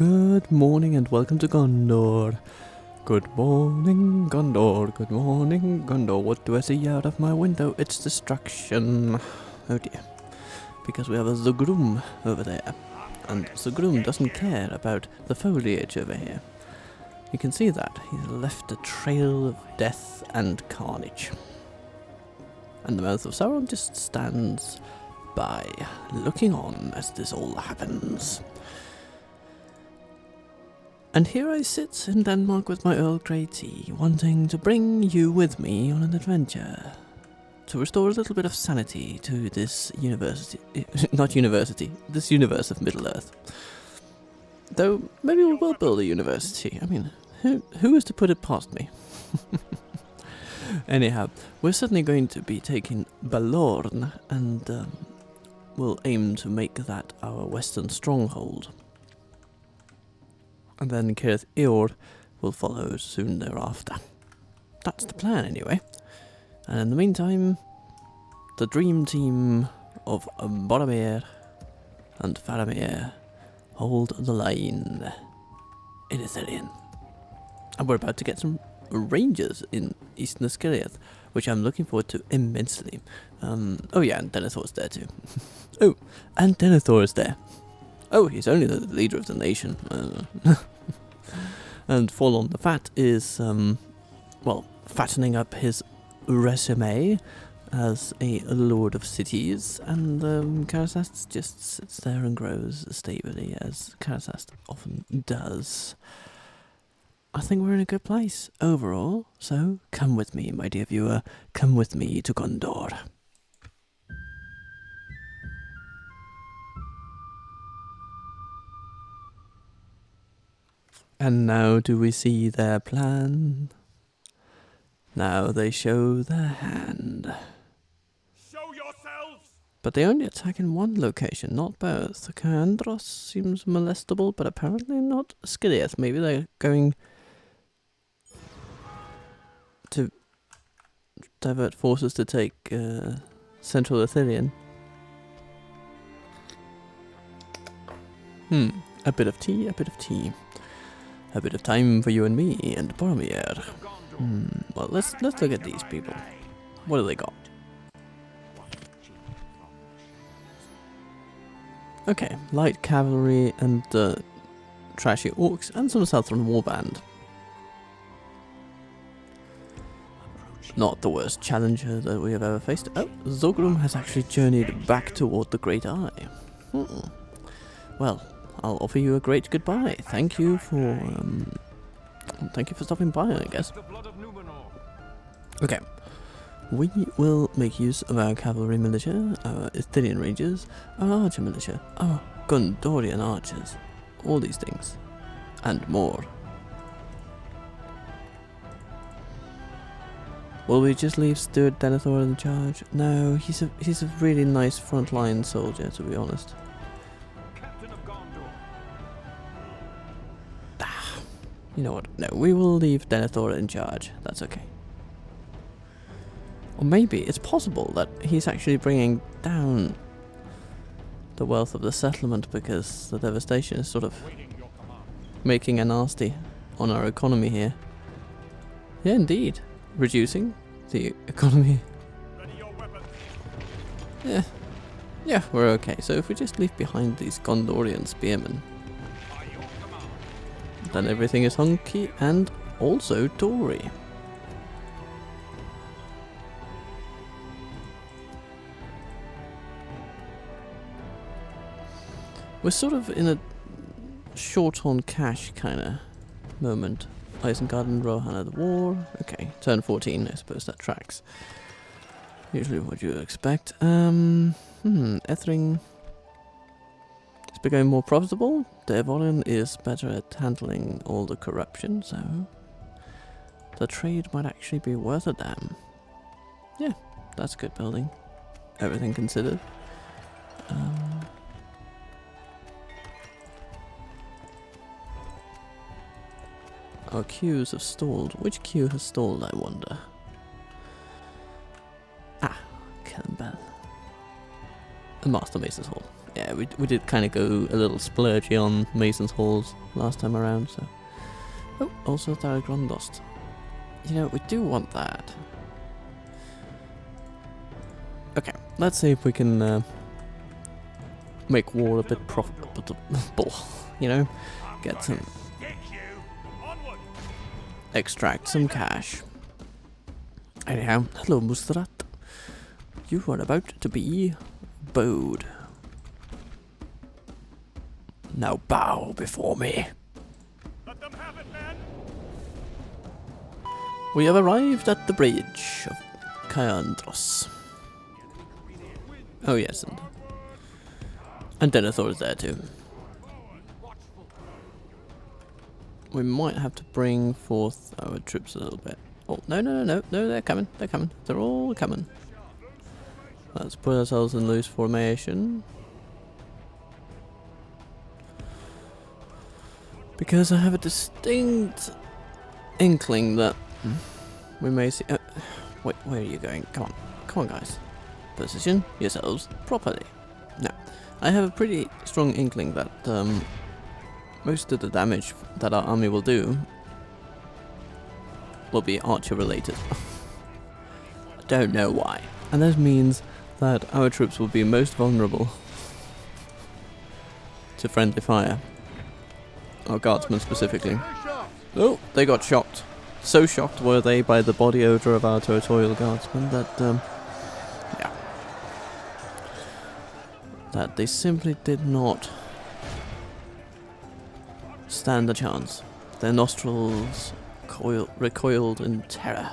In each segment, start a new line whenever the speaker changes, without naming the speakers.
Good morning and welcome to Gondor. Good morning, Gondor. Good morning, Gondor. What do I see out of my window? It's destruction. Oh dear. Because we have a Ziegler over there. And Ziegler doesn't care about the foliage over here. You can see that. He's left a trail of death and carnage. And the mouth of Sauron just stands by, looking on as this all happens. And here I sit in Denmark with my Earl Grey tea, wanting to bring you with me on an adventure. To restore a little bit of sanity to this this universe of Middle-earth. Though, maybe we will build a university. I mean, who is to put it past me? Anyhow, we're certainly going to be taking Balorn, and we'll aim to make that our western stronghold. And then Cirith Ur will follow soon thereafter. That's the plan anyway. And in the meantime, the dream team of Boromir and Faramir hold the line in Ithilien. And we're about to get some rangers in Eastern Skirith, which I'm looking forward to immensely. Oh yeah, and Denethor's there too. Oh, and Denethor is there. Oh, he's only the leader of the nation. And Forlorn the Fat is, well, fattening up his resume as a lord of cities, and Karasast just sits there and grows stably, as Karasast often does. I think we're in a good place overall, so come with me, my dear viewer, come with me to Gondor. And now do we see their plan? Now they show their hand.
Show yourselves!
But they only attack in one location, not both. Kandros seems molestable, but apparently not Skirith. Maybe they're going to divert forces to take Central Ithilien. A bit of tea, a bit of tea. A bit of time for you and me and Boromir. Well, let's look at these people. What do they got? Okay, light cavalry and trashy orcs and some southern warband. Not the worst challenger that we have ever faced. Oh, Zogrum has actually journeyed back toward the Great Eye. Well, I'll offer you a great goodbye. Thank you for stopping by, I guess. Okay. We will make use of our cavalry militia, our Ithilien rangers, our archer militia, our Gondorian archers, all these things, and more. Will we just leave Stuart Denethor in charge? No, he's a really nice frontline soldier, to be honest. You know what? No, we will leave Denethor in charge. That's okay. Or maybe it's possible that he's actually bringing down the wealth of the settlement because the devastation is sort of making a nasty on our economy here. Yeah, indeed. Reducing the economy. Yeah, we're okay. So if we just leave behind these Gondorian spearmen, then everything is hunky and also Tory. We're sort of in a short on cash kind of moment. Isengard and Rohan at the war. Okay, turn 14, I suppose that tracks. Usually what you expect. Ethring is becoming more profitable. Devon is better at handling all the corruption, so the trade might actually be worth a damn. Yeah, that's good building. Everything considered. Our queues have stalled. Which queue has stalled, I wonder? Ah, Campbell. The Master Mace's Hall. Yeah, yeah, we did kind of go a little splurgy on Mason's Halls last time around, so. Oh, also Tharagrundost. You know, we do want that. Okay, let's see if we can make war a bit profitable, you know? Get some... extract some cash. Anyhow, hello Mustrat. You are about to be bowed. Now bow before me.
Let them have it, men.
We have arrived at the bridge of Kayandros. Oh yes, and Denethor is there too. We might have to bring forth our troops a little bit. Oh, no, they're coming, they're all coming. Let's put ourselves in loose formation. Because I have a distinct inkling that we may see... wait, where are you going? Come on guys. Position yourselves properly. Now, I have a pretty strong inkling that most of the damage that our army will do will be archer related. I don't know why. And that means that our troops will be most vulnerable to friendly fire. Our guardsmen specifically. Oh, they got shocked. So shocked were they by the body odor of our territorial guardsmen that, that they simply did not stand a chance. Their nostrils recoiled in terror.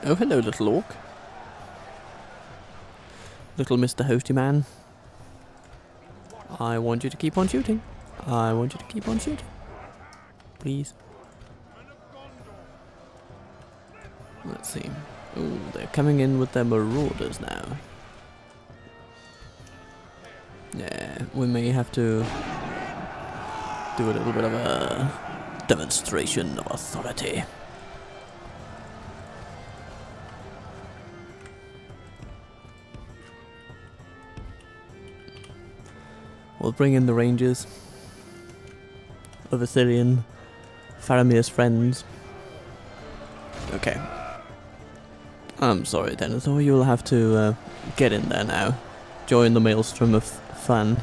Oh, hello, little orc. Little Mr. Hosty Man. I want you to keep on shooting. I want you to keep on shooting. Please. Let's see. Oh, they're coming in with their marauders now. Yeah, we may have to do a little bit of a demonstration of authority. We'll bring in the rangers of Assyrian, Faramir's friends. Okay. I'm sorry, Denethor, you'll have to get in there now. Join the maelstrom of fun.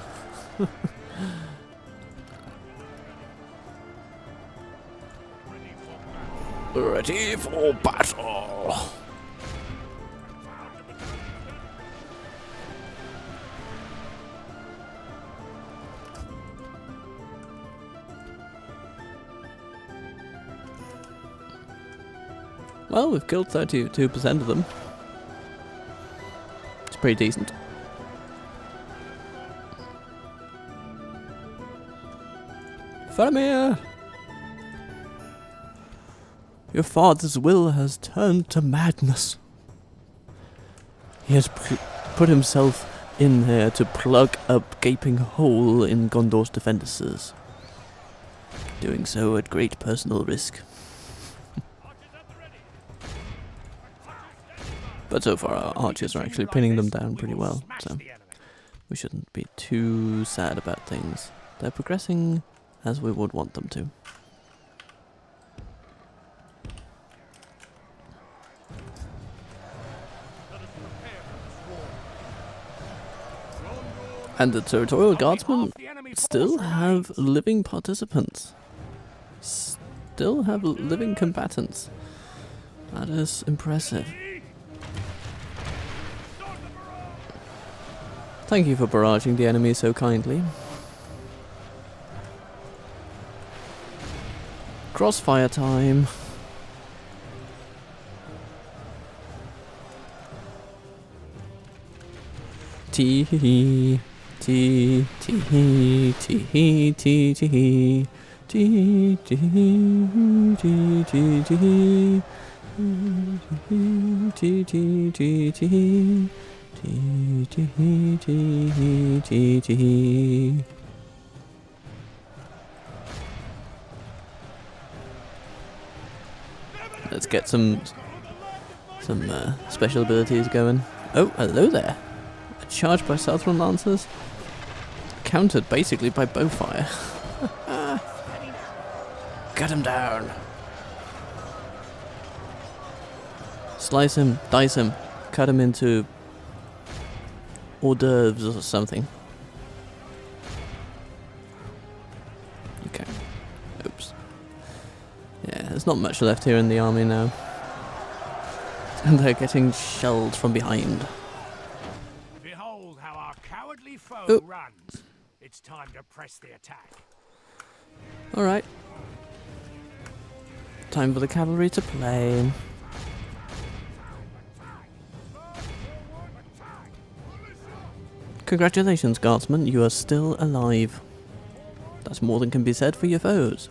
Ready for battle! Well, we've killed 32% of them. It's pretty decent. Faramir! Your father's will has turned to madness. He has put himself in there to plug a gaping hole in Gondor's defences. Doing so at great personal risk. But so far our archers are actually pinning them down pretty well, so we shouldn't be too sad about things. They're progressing as we would want them to. And the territorial guardsmen still have living participants. Still have living combatants. That is impressive. Thank you for barraging the enemy so kindly. Crossfire time. Tee tee tee tee tee tee tee tee tee tee tee. Let's get some special abilities going. Oh, hello there. A charge by Southern Lancers, countered basically by bowfire. Cut him down. Slice him, dice him, cut him into hors d'oeuvres or something. Okay. Oops. Yeah, there's not much left here in the army now. And they're getting shelled from behind.
Behold how our cowardly foe
Oop.
runs. It's time to press the attack.
Alright. Time for the cavalry to play. Congratulations, Guardsman, you are still alive. That's more than can be said for your foes.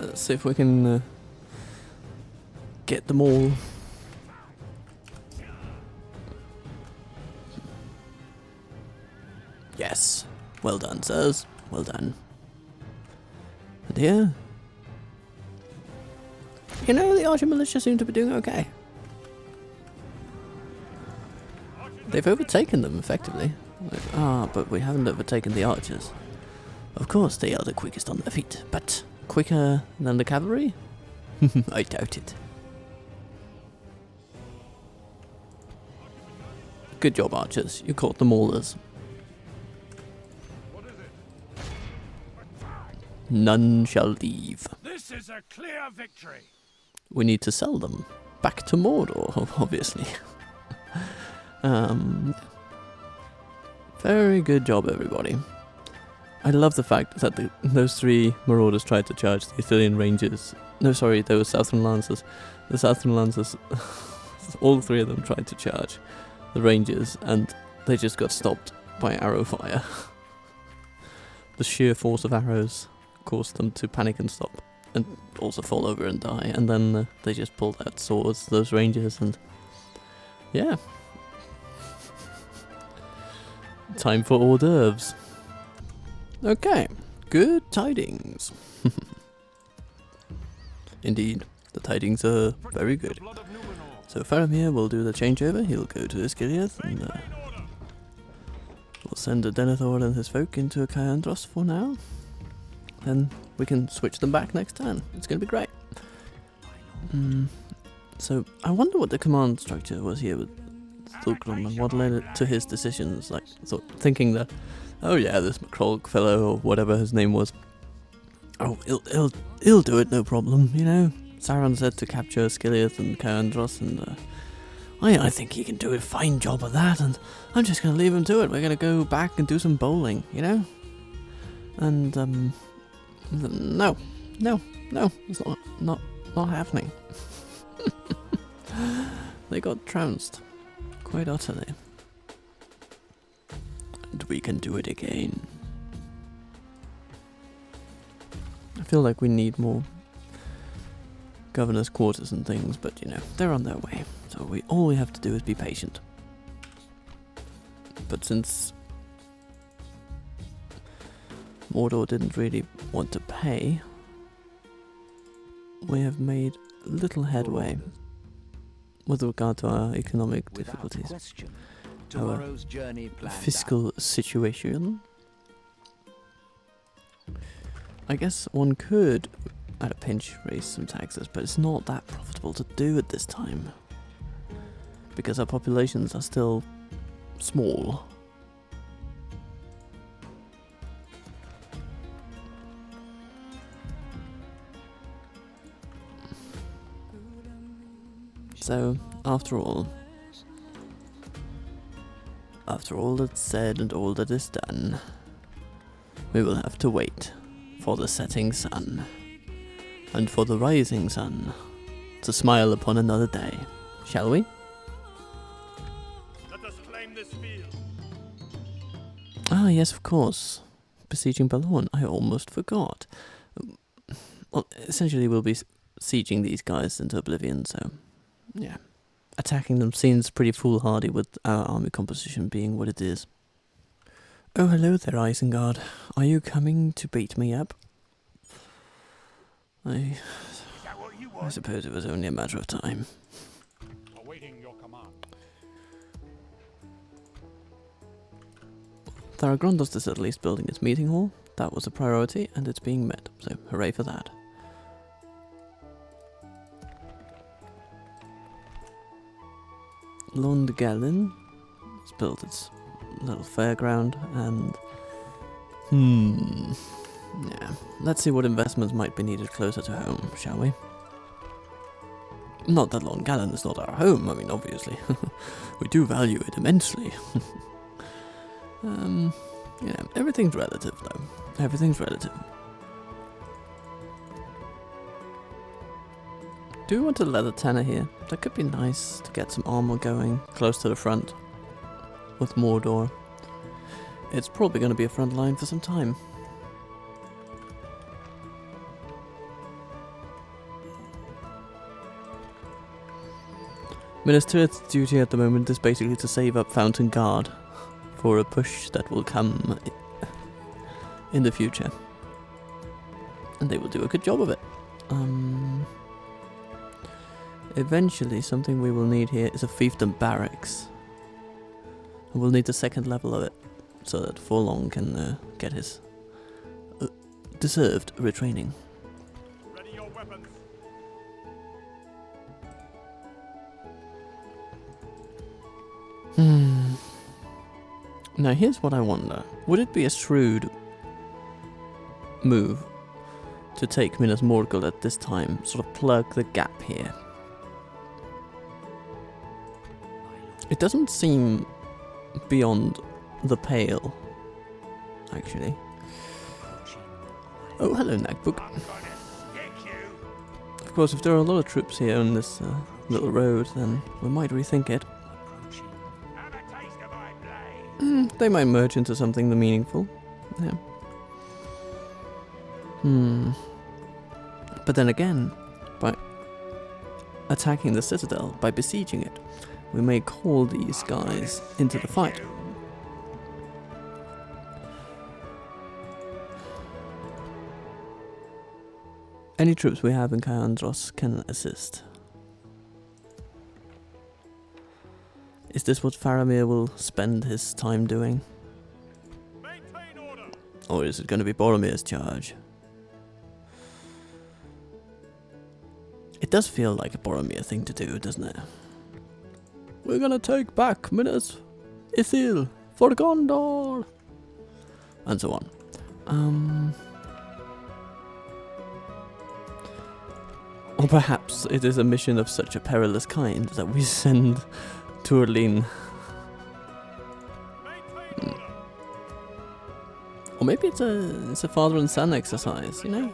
Let's see if we can get them all. Yes. Well done, sirs. Well done. And here, you know, the Archer militia seem to be doing okay. They've overtaken them effectively. But we haven't overtaken the archers. Of course, they are the quickest on their feet, but quicker than the cavalry? I doubt it. Good job, archers. You caught the maulers. None shall leave.
This is a clear victory.
We need to sell them back to Mordor, obviously. Very good job, everybody. I love the fact that those three marauders tried to charge the Ithilien Rangers. No, sorry, they were Southern Lancers. The Southern Lancers, all three of them tried to charge the Rangers, and they just got stopped by arrow fire. The sheer force of arrows caused them to panic and stop, and also fall over and die, and then they just pulled out swords, those Rangers, and yeah. Time for hors d'oeuvres. Okay, good tidings. Indeed, the tidings are very good. So Faramir will do the changeover, he'll go to Isgiliath, and we'll send a Denethor and his folk into a Caendros for now. Then we can switch them back next turn. It's going to be great. So I wonder what the command structure was here with Thulgrim and what led it to his decisions. Like, thinking that, oh yeah, this McCrolk fellow or whatever his name was, oh, he'll do it, no problem. You know, Sauron said to capture Skiliath and Caendros, and I think he can do a fine job of that. And I'm just going to leave him to it. We're going to go back and do some bowling, you know. And no, it's not happening. They got trounced quite utterly. And we can do it again. I feel like we need more governor's quarters and things, but you know, they're on their way. So all we have to do is be patient. But since Mordor didn't really want to pay, we have made little headway with regard to our economic difficulties, our fiscal situation. I guess one could, at a pinch, raise some taxes, but it's not that profitable to do at this time, because our populations are still small. So, after all that's said and all that is done, we will have to wait for the setting sun, and for the rising sun to smile upon another day, shall we?
Let us claim this field.
Ah, yes, of course. Besieging Balorn, I almost forgot. Well, essentially we'll be sieging these guys into oblivion, so yeah. attacking them seems pretty foolhardy with our army composition being what it is. Oh, hello there, Isengard. Are you coming to beat me up? I suppose it was only a matter of time.
Awaiting your command.
Tharagrondus is at least building its meeting hall. That was a priority, and it's being met, so hooray for that. Londgalen has built its little fairground, and yeah, let's see what investments might be needed closer to home, shall we? Not that Londgalen is not our home, I mean, obviously. We do value it immensely. Yeah, everything's relative, though. Everything's relative. Do we want a leather tanner here? That could be nice to get some armor going close to the front with Mordor. It's probably going to be a front line for some time. Minas Tirith's duty at the moment is basically to save up Fountain Guard for a push that will come in the future. And they will do a good job of it. Eventually, something we will need here is a fiefdom barracks. And we'll need the second level of it, so that Forlong can get his deserved retraining.
Ready your weapons.
Now here's what I wonder. Would it be a shrewd move to take Minas Morgul at this time, sort of plug the gap here? It doesn't seem beyond the pale, actually. Oh, hello, Nagbuk. Of course, if there are a lot of troops here on this little road, then we might rethink it. They might merge into something meaningful. Yeah. But then again, by attacking the citadel, by besieging it, we may call these guys into the fight. Any troops we have in Caandros can assist. Is this what Faramir will spend his time doing?
Maintain order.
Or is it going to be Boromir's charge? It does feel like a Boromir thing to do, doesn't it? We're gonna take back Minas Ithil for Gondor! And so on. Or perhaps it is a mission of such a perilous kind that we send Turlin. Or maybe it's a father and son exercise, you know?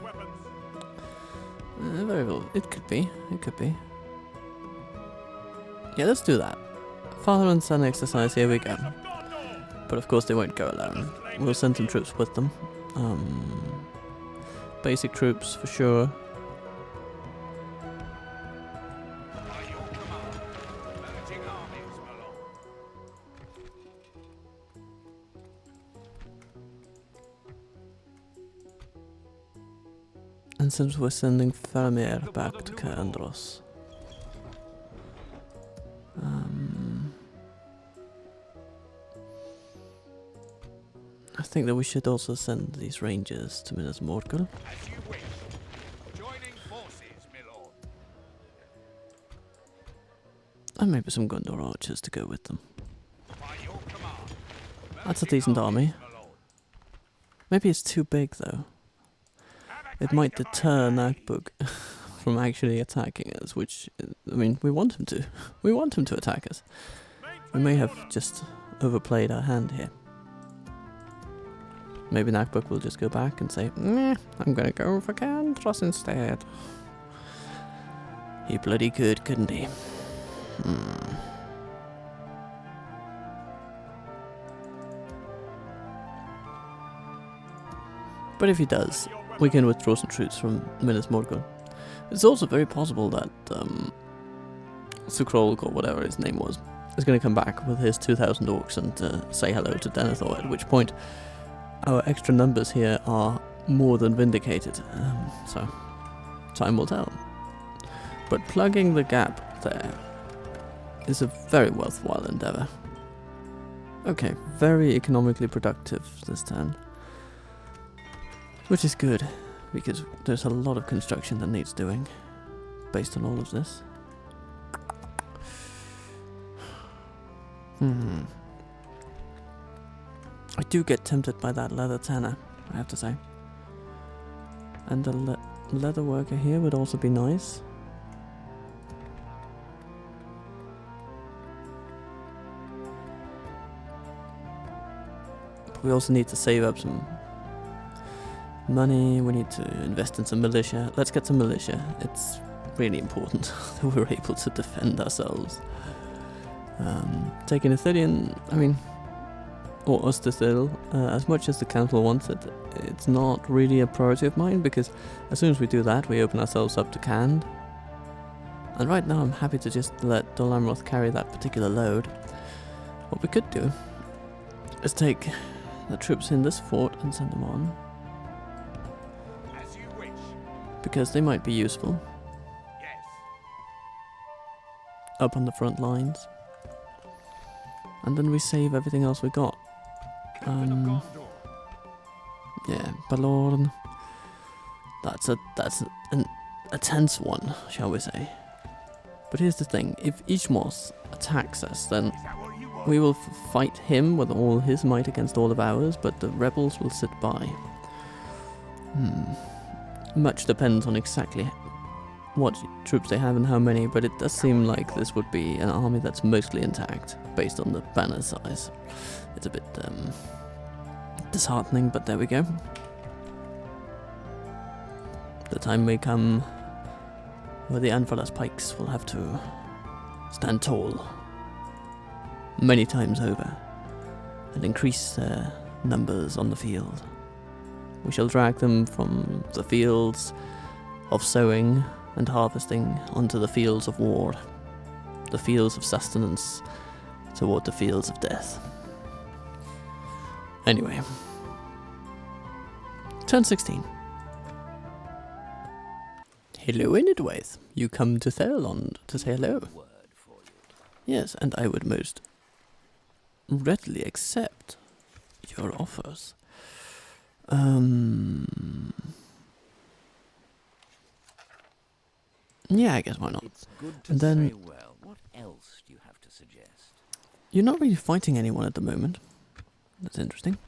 Very well. It could be. It could be. Yeah, let's do that. Father and son exercise, here we go. But of course they won't go alone. We'll send some troops with them. Basic troops for sure. And since we're sending Faramir back to Caandros, I think that we should also send these rangers to Minas Morgul.
As you wish. Joining forces, my lord.
And maybe some Gondor archers to go with them.
By your command.
That's a decent army. Maybe it's too big though. It might deter Nagbuk from actually attacking us, which, I mean, we want him to. We want him to attack us. We may have just overplayed our hand here. Maybe Nagbuk will just go back and say, "Meh, I'm gonna go for Caandros instead." He bloody could, couldn't he? But if he does, we can withdraw some troops from Minas Morgul. It's also very possible that Sukrolk, or whatever his name was, is going to come back with his 2,000 orcs and say hello to Denethor, at which point our extra numbers here are more than vindicated. So, time will tell. But plugging the gap there is a very worthwhile endeavour. Okay, very economically productive this turn. Which is good, because there's a lot of construction that needs doing, based on all of this. I do get tempted by that leather tanner, I have to say. And the leather worker here would also be nice. But we also need to save up some money, we need to invest in some militia. Let's get some militia. It's really important that we're able to defend ourselves. Taking Athenian, I mean, or Osterthil, as much as the council wants it, it's not really a priority of mine, because as soon as we do that, we open ourselves up to Cand. And right now I'm happy to just let Dol Amroth carry that particular load. What we could do is take the troops in this fort and send them on,
As you wish.
because they might be useful
Yes.
up on the front lines. And then we save everything else we got.
Captain of Gondor.
Yeah, Balorn. That's a tense one, shall we say. But here's the thing, if Ishmos attacks us, then
Is that what you want?
we will fight him with all his might against all of ours, but the rebels will sit by. Much depends on exactly what troops they have and how many, but it does seem like this would be an army that's mostly intact, based on the banner size. It's a bit disheartening, but there we go. The time may come where the Anfalas pikes will have to stand tall many times over and increase their numbers on the field. We shall drag them from the fields of sowing and harvesting onto the fields of war, the fields of sustenance toward the fields of death. Anyway, turn 16. Hello, Inidwaith. You come to Theralond to say hello. Yes, and I would most readily accept your offers. Yeah, I guess why not.
It's good to
And then
say well. What else do you have to suggest?
you're not really fighting anyone at the moment. That's interesting.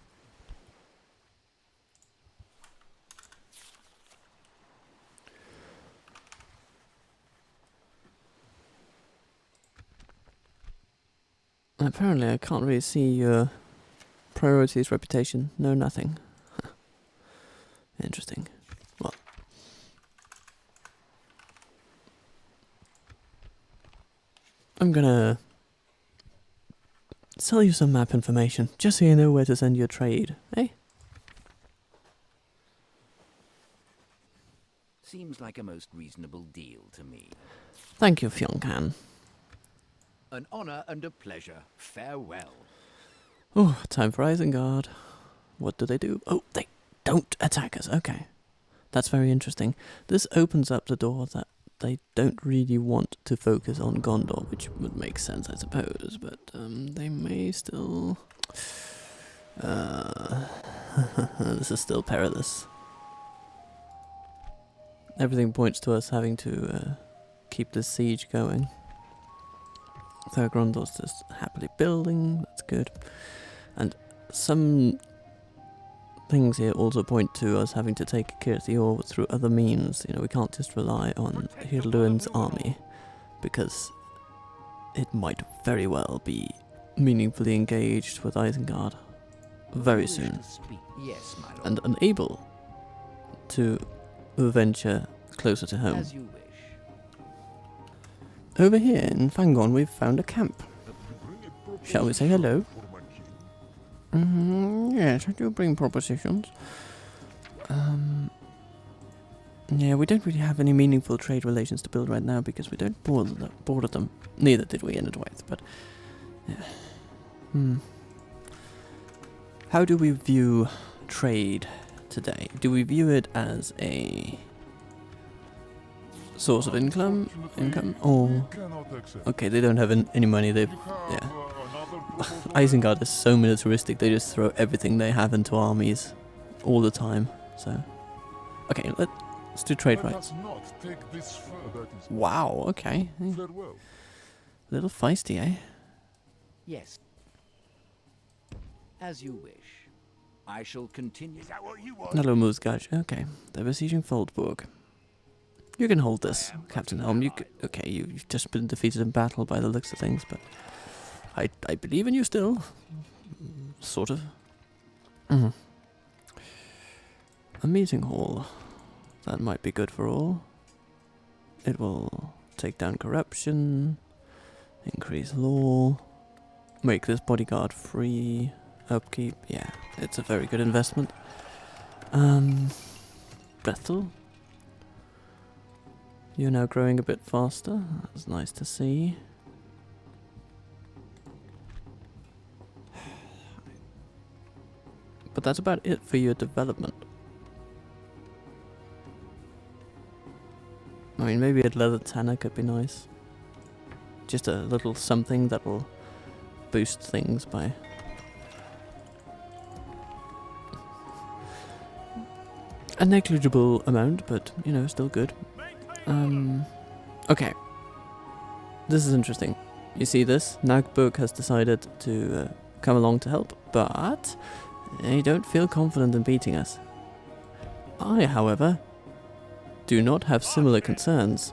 And apparently I can't really see your priorities, reputation. No, nothing. Interesting. Well, I'm gonna sell you some map information, just so you know where to send your trade, eh?
Seems like a most reasonable deal to me.
Thank you, Fyongkan.
An honour and a pleasure. Farewell.
Oh, time for Isengard. What do they do? Oh, they don't attack us. Okay. That's very interesting. This opens up the door that they don't really want to focus on Gondor, which would make sense, I suppose, but they may still... this is still perilous. Everything points to us having to keep this siege going. Thorgrondor's just happily building, that's good. And some things here also point to us having to take Kirthior through other means. You know, we can't just rely on Hirluin's army, because it might very well be meaningfully engaged with Isengard very soon,
Yes, my lord.
and unable to venture closer to home.
As you wish.
Over here in Fangorn we've found a camp. Shall we say hello? Yes, I do bring propositions. Yeah, we don't really have any meaningful trade relations to build right now because we don't border them. Neither did we in Edwith, but yeah. How do we view trade today? Do we view it as a source of income, or okay, they don't have any money. Yeah. Isengard is so militaristic. They just throw everything they have into armies all the time. So, okay, let's do trade rights. Wow. Okay. Little feisty, eh?
Yes. As you wish. I shall continue.
Is that what you want?
Hello, Musgaj. Okay, they're besieging Foldburg. You can hold this, Captain Helm. Okay, you've just been defeated in battle by the looks of things, but I believe in you still. Sort of. A meeting hall. That might be good for all. It will take down corruption, increase law, make this bodyguard free, upkeep. Yeah, it's a very good investment. Bethel. You're now growing a bit faster. That's nice to see. But that's about it for your development. I mean, maybe a leather tanner could be nice. Just a little something that will boost things by... a negligible amount, but, you know, still good. Okay. This is interesting. You see this? Nagburg has decided to come along to help, but they don't feel confident in beating us. I, however, do not have similar concerns.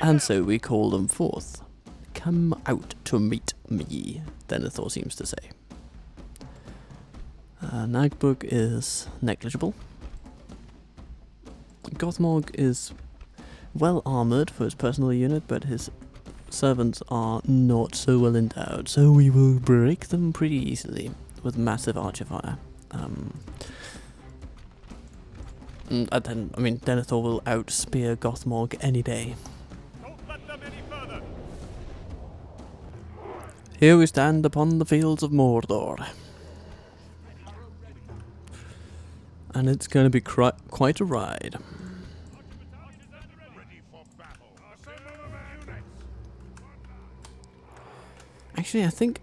And so we call them forth. Come out to meet me, Denethor seems to say. Nagburg is negligible. Gothmog is well armoured for his personal unit, but his servants are not so well endowed, so we will break them pretty easily with massive archer fire. And then, I mean, Denethor will outspear Gothmog any day.
Don't let them any further.
Here we stand upon the fields of Mordor. And it's going to be quite a ride. Actually, I think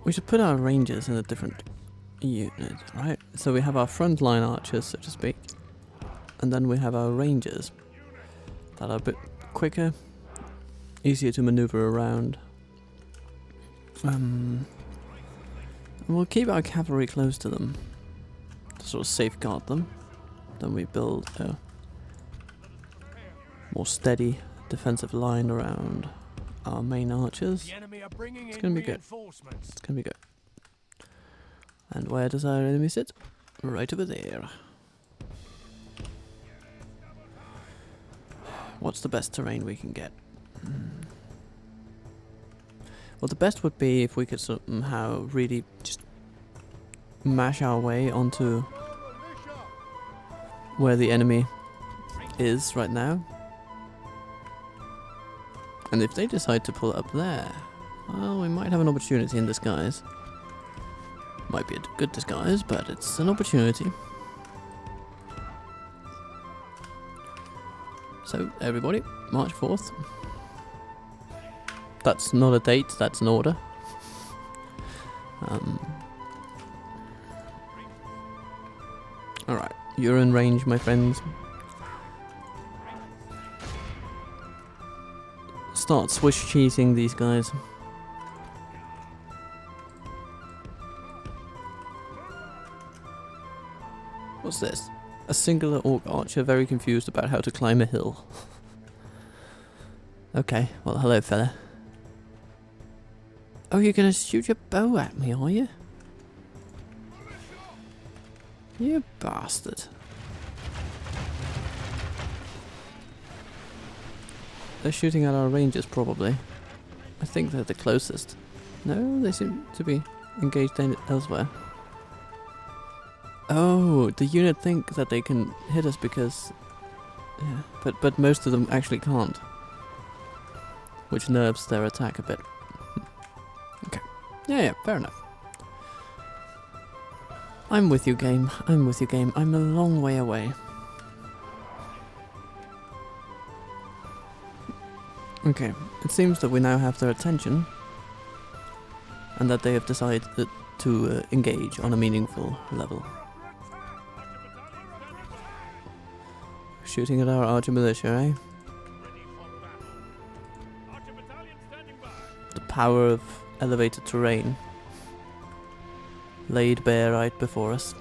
we should put our rangers in a different unit, right? So we have our frontline archers, so to speak, and then we have our rangers that are a bit quicker, easier to maneuver around. And we'll keep our cavalry close to them to sort of safeguard them. Then we build a more steady defensive line around our main archers. It's gonna be good. It's gonna be good. And where does our enemy sit? Right over there. What's the best terrain we can get? Well, the best would be if we could somehow really just mash our way onto where the enemy is right now. And if they decide to pull up there, well, we might have an opportunity in disguise. Might be a good disguise, but it's an opportunity. So, everybody, March 4th. That's not a date, that's an order. Alright, you're in range, my friends. Start Swiss cheesing these guys. What's this? A singular orc archer very confused about how to climb a hill. Okay, well hello fella. Oh, you're gonna shoot your bow at me, are you? You bastard. They're shooting at our rangers, probably. I think they're the closest. No, they seem to be engaged elsewhere. Oh, the unit think that they can hit us because... Yeah, but most of them actually can't. Which nerves their attack a bit. Okay. Yeah, fair enough. I'm with you, game. I'm with you, game. I'm a long way away. Okay, it seems that we now have their attention. And that they have decided to engage on a meaningful level. Shooting at our archer militia, eh? The power of elevated terrain laid bare right before us.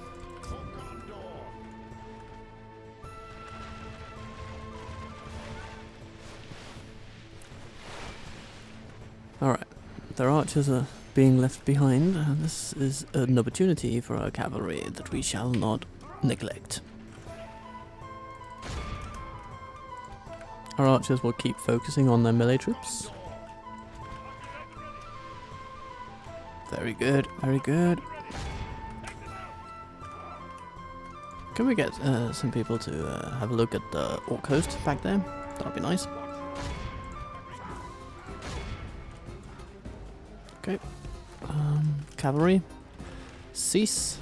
Alright, their archers are being left behind, and this is an opportunity for our cavalry that we shall not neglect. Our archers will keep focusing on their melee troops. Very good, very good. Can we get some people to have a look at the Orc coast back there? That'd be nice. Okay. Cavalry. Cease.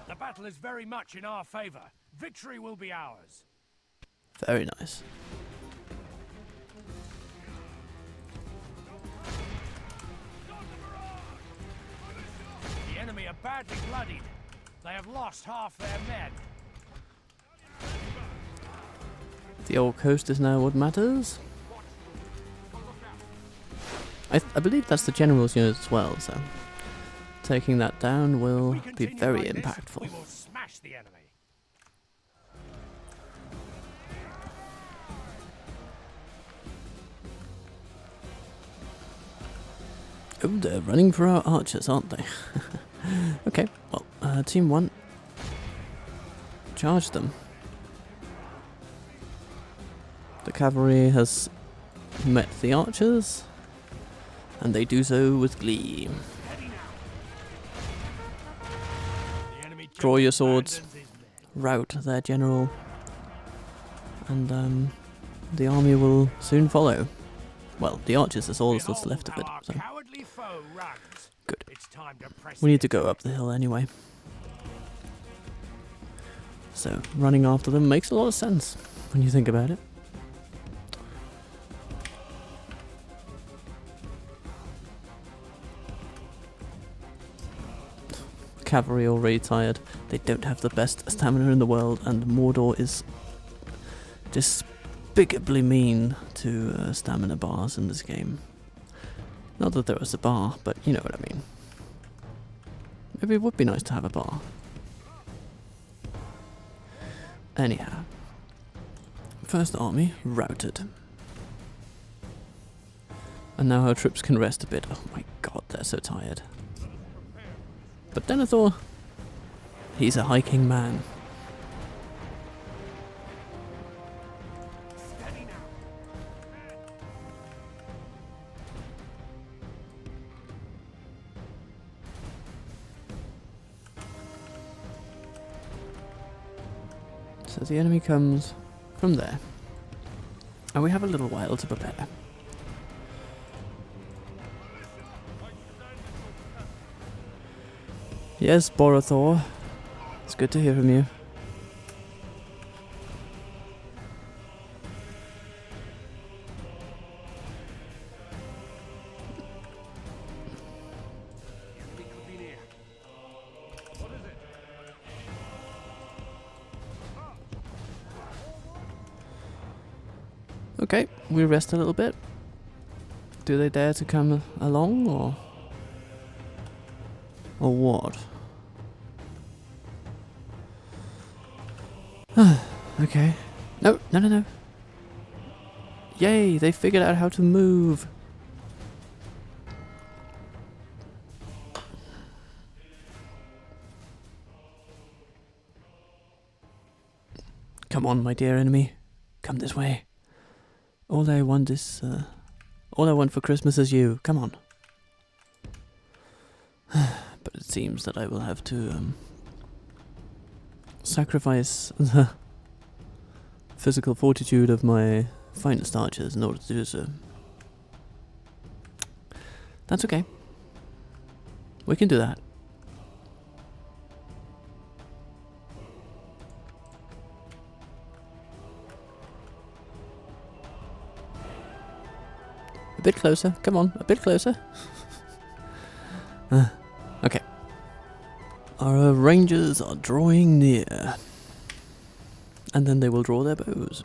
The battle is very much in our favor. Victory will be ours.
Very nice.
The enemy are badly bloodied. They have lost half their men.
The old coast is now what matters. I believe that's the general's unit as well, so taking that down will be very impactful.
We will smash the enemy.
Oh, they're running for our archers, aren't they? Okay, well, team 1. Charge them. The cavalry has met the archers, and they do so with glee. Draw your swords, rout their general, and the army will soon follow. Well, the archers is all that's left of it, so good. We need to go up the hill anyway. So, running after them makes a lot of sense, when you think about it. Cavalry already tired. They don't have the best stamina in the world, and Mordor is despicably mean to stamina bars in this game. Not that there is a bar, but you know what I mean. Maybe it would be nice to have a bar. Anyhow. First army routed. And now our troops can rest a bit. Oh my god, they're so tired. But Denethor, he's a hiking man. So the enemy comes from there. And we have a little while to prepare. Yes, Borothor. It's good to hear from you. Okay, we rest a little bit. Do they dare to come along, or what? Okay. No. Yay, they figured out how to move. Come on, my dear enemy. Come this way. All I want for Christmas is you. Come on. But it seems that I will have to sacrifice the physical fortitude of my finest archers in order to do so. That's okay. We can do that. A bit closer, come on, a bit closer. Okay. Our rangers are drawing near. And then they will draw their bows.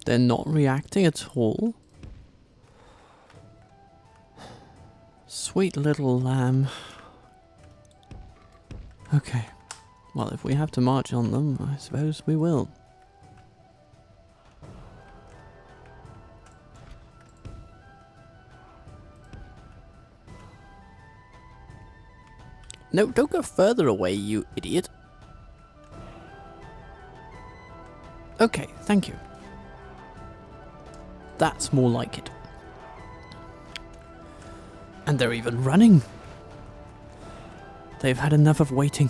They're not reacting at all. Sweet little lamb. Okay. Well, if we have to march on them, I suppose we will. No, don't go further away, you idiot. Okay, thank you. That's more like it. And they're even running. They've had enough of waiting.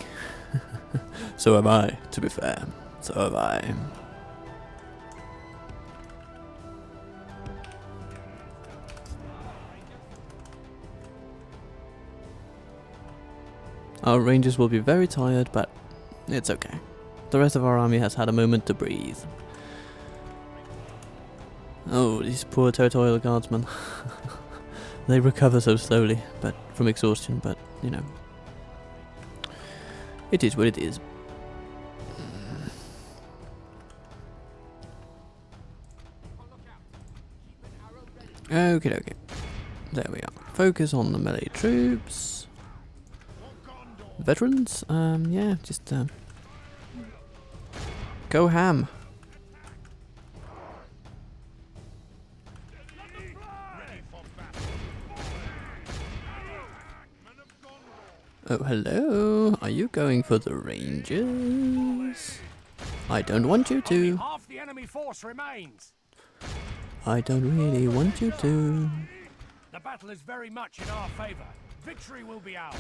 So have I, to be fair. So have I. Our rangers will be very tired, but it's okay. The rest of our army has had a moment to breathe. Oh, these poor territorial guardsmen. They recover so slowly, but from exhaustion, but, you know. It is what it is. Okie dokie. There we are. Focus on the melee troops. Veterans? Yeah, just, go ham. Oh, hello. Are you going for the Rangers? I don't want you to.
Only half the enemy force remains.
I don't really want you to.
The battle is very much in our favor. Victory will be ours.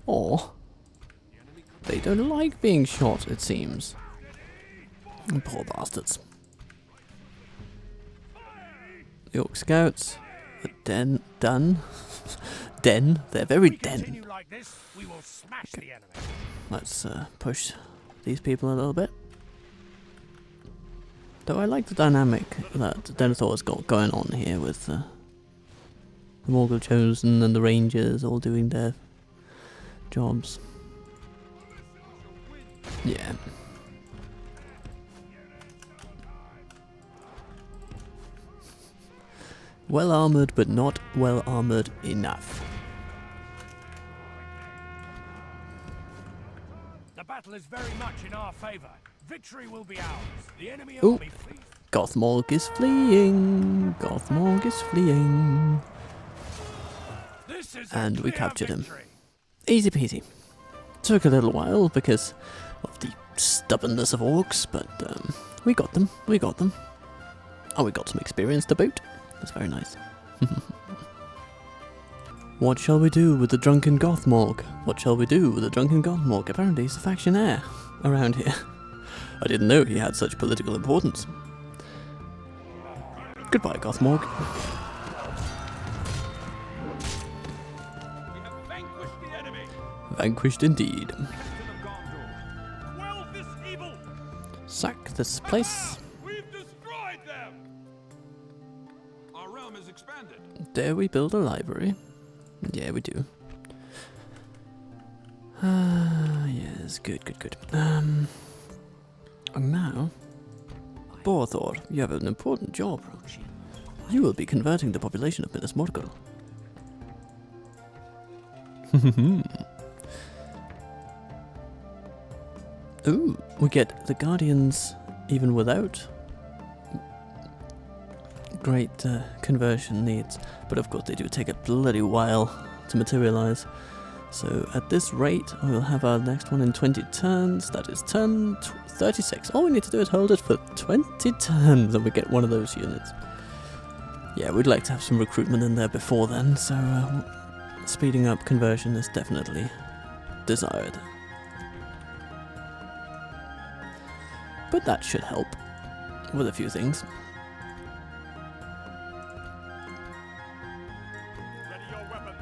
Oh, they don't like being shot, it seems. Poor bastards. The Orc Scouts are done. They're very den.
Like this, we will smash the enemy.
Let's push these people a little bit. Though I like the dynamic that Denethor has got going on here with the Morgul Chosen and the Rangers all doing their jobs. Yeah. Well armoured, but not well armoured enough.
The battle is very much in our favour. Victory will be ours. The enemy
Ooh.
army flees.
Gothmog is fleeing. Gothmog is fleeing.
This is
And
a
we
clear
captured him.
victory.
Easy peasy. Took a little while because of the stubbornness of orcs, but we got them. We got them. Oh, we got some experience to boot. That's very nice. What shall we do with the drunken Gothmog? What shall we do with the drunken Gothmog? Apparently he's a factionaire around here. I didn't know he had such political importance. Goodbye, Gothmog.
We have vanquished the enemy.
Vanquished indeed.
Captain of Gondor. Quell this evil.
Sack this place.
We've destroyed them. Our realm is expanded.
Dare we build a library? Yeah, we do. Yes, good. And now, Borthor, you have an important job. You will be converting the population of Minas Morgul. Ooh, we get the Guardians even without great conversion needs, but of course they do take a bloody while to materialize. So at this rate, we will have our next one in 20 turns. That is turn 36. All we need to do is hold it for 20 turns and we get one of those units. Yeah, we'd like to have some recruitment in there before then, so speeding up conversion is definitely desired. But that should help with a few things.
Ready your weapons.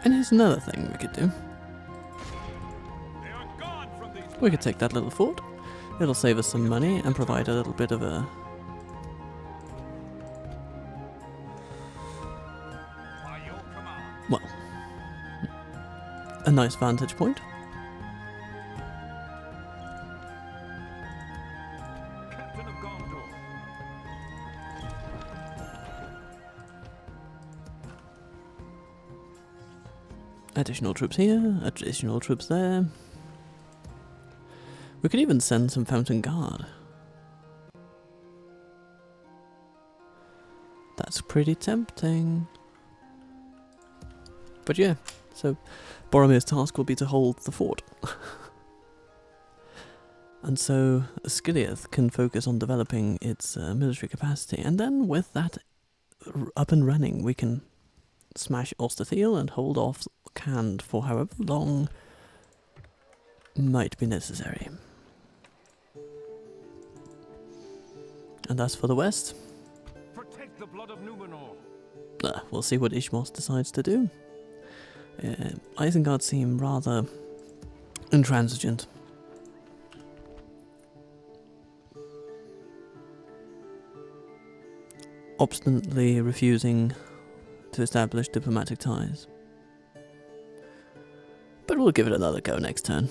And here's another thing we could do.
They are gone from these.
We could take that little fort. It'll save us some money and provide a little bit of a...
By your command.
well, a nice vantage point.
Captain of Gondor.
Additional troops here, additional troops there. We could even send some Fountain Guard. That's pretty tempting. But yeah, so Boromir's task will be to hold the fort. And so Skiliath can focus on developing its military capacity, and then with that up and running, we can smash Osterthiel and hold off Cand for however long might be necessary. And as for the west,
Protect the blood of Numenor.
we'll see what Ishmos decides to do. Isengard seem rather intransigent. Obstinately refusing to establish diplomatic ties. But we'll give it another go next turn,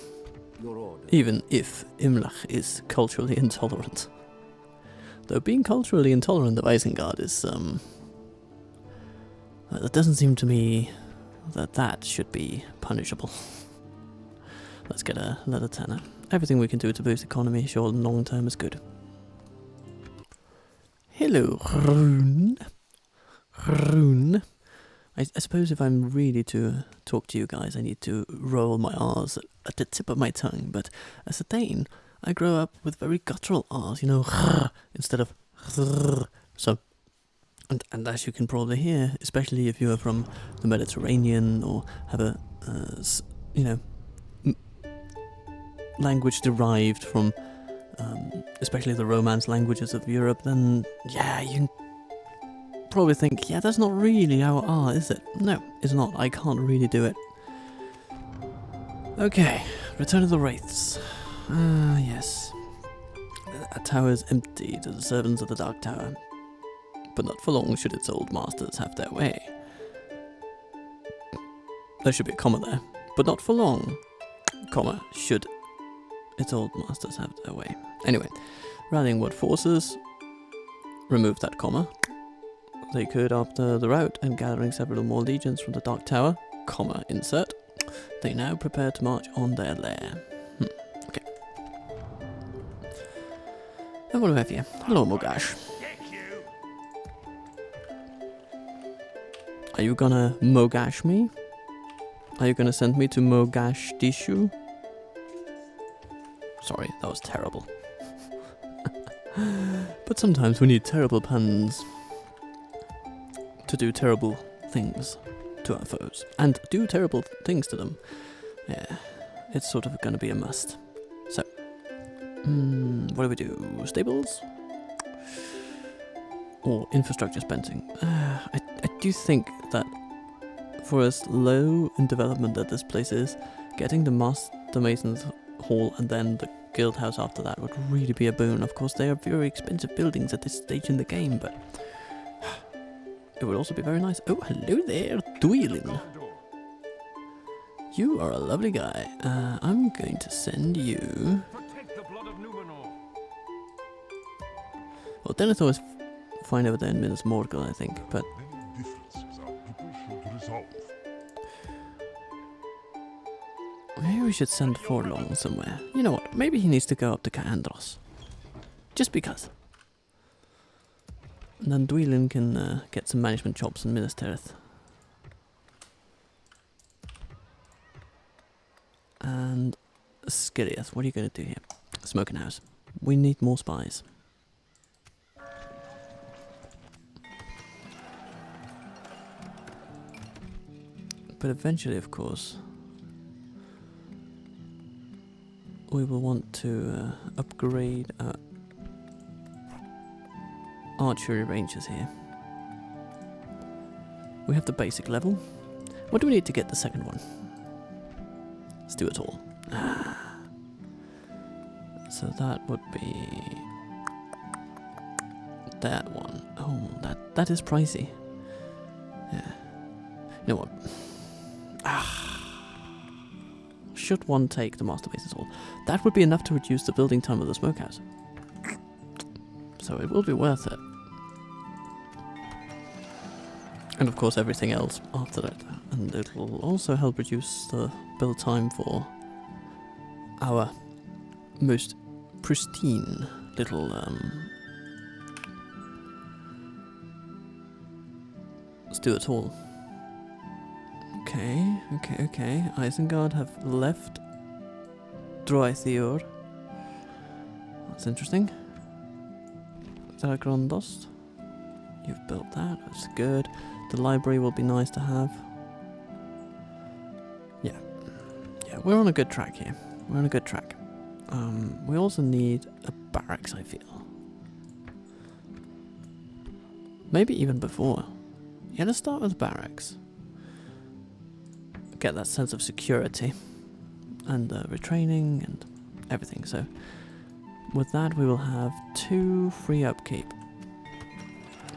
Your order.
even if Imlach is culturally intolerant. Though being culturally intolerant of Isengard is, it doesn't seem to me that should be punishable. Let's get a leather tenor. Everything we can do to boost economy, short and long term, is good. Hello, Rune. Rune. I suppose if I'm really to talk to you guys, I need to roll my R's at the tip of my tongue, but as a Dane, I grow up with very guttural R's, you know, instead of so, and as you can probably hear, especially if you are from the Mediterranean or have a, language derived from, especially the Romance languages of Europe, then yeah, you can probably think, yeah, that's not really our R, is it? No, it's not. I can't really do it. Okay, Return of the Wraiths. Ah, yes. A tower is empty to the servants of the Dark Tower, but not for long should its old masters have their way. There should be a comma there. But not for long, comma, should its old masters have their way. Anyway, rallying what forces? Remove that comma. They could after the rout and gathering several more legions from the Dark Tower, comma, insert. They now prepare to march on their lair. Okay. And what do we have here? Hello, Mogash.
Get you.
Are you gonna Mogash me? Are you gonna send me to Mogash Dishu? Sorry, that was terrible. But sometimes we need terrible puns to do terrible things to our foes. And do terrible things to them. Yeah, it's sort of gonna be a must. So, what do we do? Stables? Or infrastructure spending? I do think that for as low in development that this place is, getting the Masons Hall and then the Guild House after that would really be a boon. Of course, they are very expensive buildings at this stage in the game, but it would also be very nice. Oh, hello there, Duilin.
Gondor.
You are a lovely guy. I'm going to send you...
Protect the blood of Numenor.
Well, Denethor is fine over there in Minas Morgul, I think, but...
Many differences our people should resolve.
Maybe we should send Forlong somewhere. You know what? Maybe he needs to go up to Kaandros. Just because. And then Dwelin can get some management jobs in Minas Tirith. And Skiriath, what are you going to do here? Smoking house. We need more spies. But eventually, of course, we will want to upgrade our archery ranges here. We have the basic level. What do we need to get the second one? Let's do it all. So that would be that one. Oh, that is pricey. Yeah. You know what? Should one take the master base at all? That would be enough to reduce the building time of the smokehouse. So it will be worth it. And of course everything else after that. And it will also help reduce the build time for our most pristine little Stuart Hall. Okay. Isengard have left Droithior. That's interesting. Grondost. You've built that, that's good. The library will be nice to have. Yeah, we're on a good track here. We're on a good track. We also need a barracks, I feel. Maybe even before. Yeah, let's start with barracks. Get that sense of security. And retraining and everything. So, with that we will have 2 free upkeep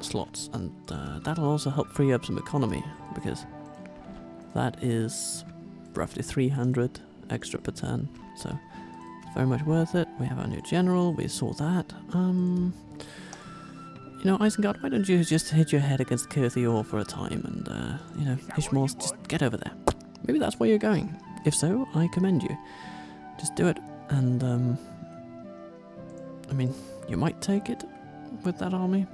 slots. And that'll also help free up some economy. Because that is roughly 300 extra per turn. So, very much worth it. We have our new general, we saw that. You know, Isengard, why don't you just hit your head against Kirthior for a time and, you know, Ishmael's, just get over there. Maybe that's where you're going. If so, I commend you. Just do it, and, I mean, you might take it with that army.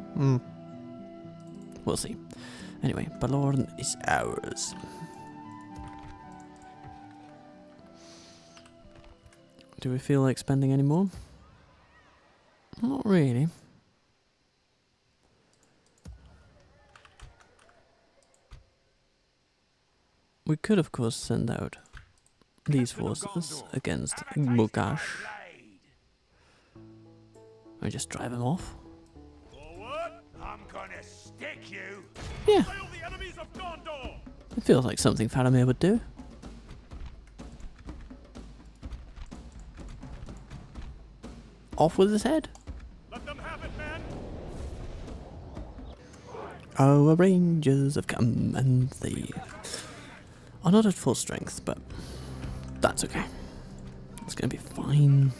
We'll see. Anyway, Balorn is ours. Do we feel like spending any more? Not really. We could, of course, send out these forces against Mugash. And just drive them off.
Forward! I'm gonna stick you.
Yeah.
Hail the enemies of Gondor!
It feels like something Faramir would do. Off with his head.
Let them have it, men!
Our rangers have come, and they are not at full strength, but that's okay. It's gonna be fine.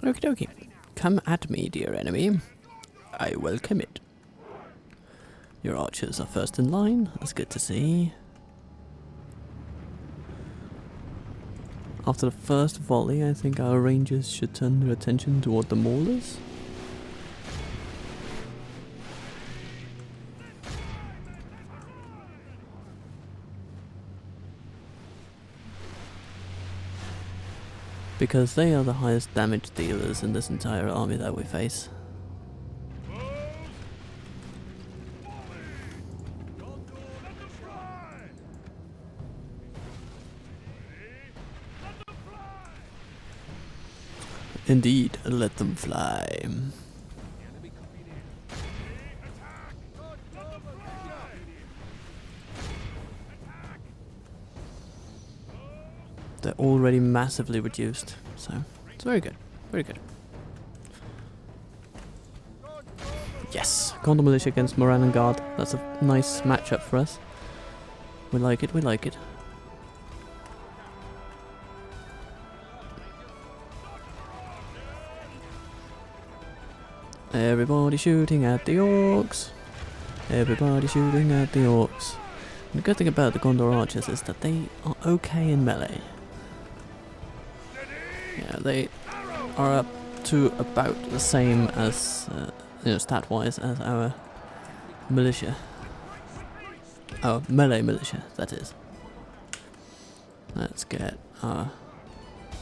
Okie dokie. Come at me, dear enemy. I welcome it. Your archers are first in line. That's good to see. After the first volley, I think our rangers should turn their attention toward the maulers. Because they are the highest damage dealers in this entire army that we face. Indeed, let them fly. They're already massively reduced, so it's very good, very good. Yes, Gondor Militia against Moran and Guard. That's a nice matchup for us. We like it, we like it. Everybody shooting at the orcs. Everybody shooting at the orcs. The good thing about the Gondor archers is that they are okay in melee. Yeah, they are up to about the same as, stat-wise as our militia. Oh, melee militia, that is. Let's get our